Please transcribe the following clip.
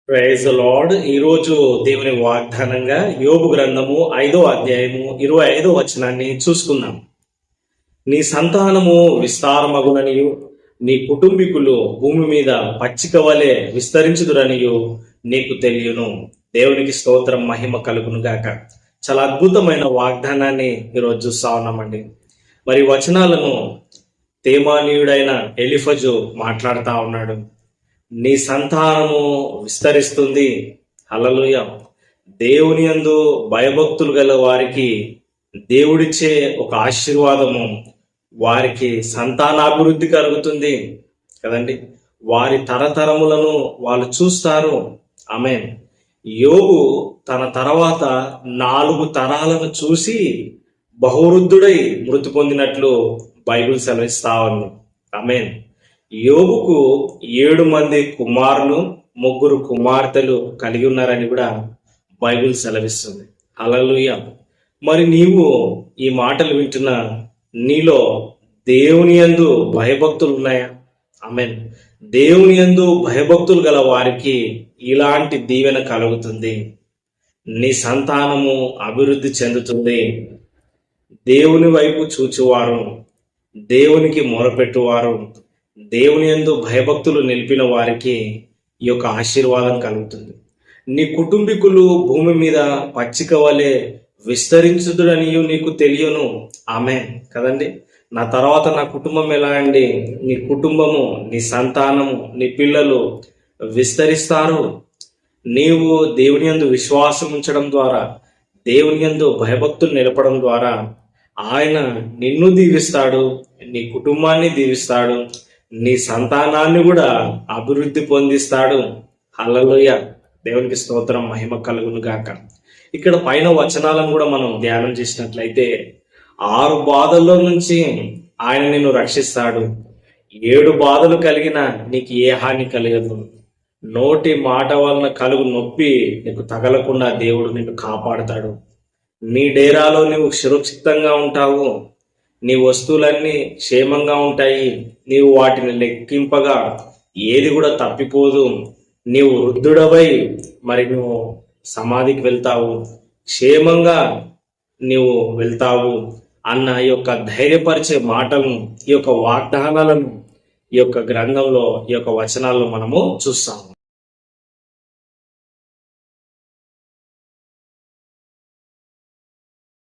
Praise the lord. ఈరోజు దేవుని వాగ్దానంగా యోబు గ్రంథము 5వ అధ్యాయము 25వ వచనాన్ని చూసుకుందాం. నీ సంతానము విస్తారమగుననియు నీ కుటుంబీకులు భూమి మీద పచ్చిక వలె విస్తరించుదురనియు నీకు తెలియను. దేవునికి స్తోత్రం, మహిమ కలుగును గాక. చాలా అద్భుతమైన వాగ్దానాన్ని ఈరోజు చూస్తా ఉన్నామండి. మరి వచనాలను తేమానీయుడైన ఎలిఫజు మాట్లాడుతా ఉన్నాడు. నీ సంతానము విస్తరిస్తుంది. హల్లెలూయా. దేవుని యందు భయభక్తులు గల వారికి దేవుడిచ్చే ఒక ఆశీర్వాదము, వారికి సంతానాభివృద్ధి కలుగుతుంది కదండి. వారి తరతరములను వాళ్ళు చూస్తారు. ఆమేన్. యోబు తన తర్వాత 4 తరాలను చూసి బహువృద్ధుడై మృతి పొందినట్లు బైబిల్ సెలవిస్తా ఉంది. ఆమేన్. యోబుకు 7 మంది కుమారులు 3 కుమార్తెలు కలిగి ఉన్నారని కూడా బైబిల్ సెలవిస్తుంది. హల్లెలూయా. మరి నీవు ఈ మాటలు వింటున్న నీలో దేవుని యందు భయభక్తులు ఉన్నాయా? ఆమేన్. దేవుని యందు భయభక్తులు గల వారికి ఇలాంటి దీవెన కలుగుతుంది. నీ సంతానము అభివృద్ధి చెందుతుంది. దేవుని వైపు చూచువారు, దేవునికి మొరపెట్టువారు, దేవుని యందు భయభక్తులు నిలిపిన వారికి ఈ యొక్క ఆశీర్వాదం కలుగుతుంది. నీ కుటుంబీకులు భూమి మీద పచ్చిక వలె విస్తరించుదురనియు నీకు తెలియను. ఆమేన్ కదండి. నా తర్వాత నా కుటుంబం ఎలా అండి? నీ కుటుంబము, నీ సంతానము, నీ పిల్లలు విస్తరిస్తారు. నీవు దేవుని యందు విశ్వాసం ఉంచడం ద్వారా, దేవుని యందు భయభక్తులు నిలపడం ద్వారా ఆయన నిన్ను దీవిస్తాడు, నీ కుటుంబాన్ని దీవిస్తాడు, నీ సంతానాన్ని కూడా అభివృద్ధి పొందిస్తాడు. హల్లెలూయా. దేవునికి స్తోత్రం, మహిమ కలుగును గాక. ఇక్కడ పైన వచనాలను కూడా మనం ధ్యానం చేసినట్లయితే 6 బాధల్లో నుంచి ఆయన నిన్ను రక్షిస్తాడు. 7 బాధలు కలిగిన నీకు ఏ హాని కలగదు. నోటి మాట వలన కలుగు నొప్పి నీకు తగలకుండా దేవుడు నిన్ను కాపాడుతాడు. నీ డేరాలో నువ్వు సురక్షితంగా ఉంటావు. నీ వస్తువులన్నీ క్షేమంగా ఉంటాయి. నీవు వాటిని లెక్కింపగా ఏది కూడా తప్పిపోదు. నీవు వృద్ధుడవై మరి నువ్వు సమాధికి వెళ్తావు, క్షేమంగా నీవు వెళ్తావు అన్న ఈ యొక్క ధైర్యపరిచే మాటలను, ఈ యొక్క వాగ్దానాలను ఈ యొక్క గ్రంథంలో, ఈ యొక్క వచనాల్లో మనము చూస్తాము.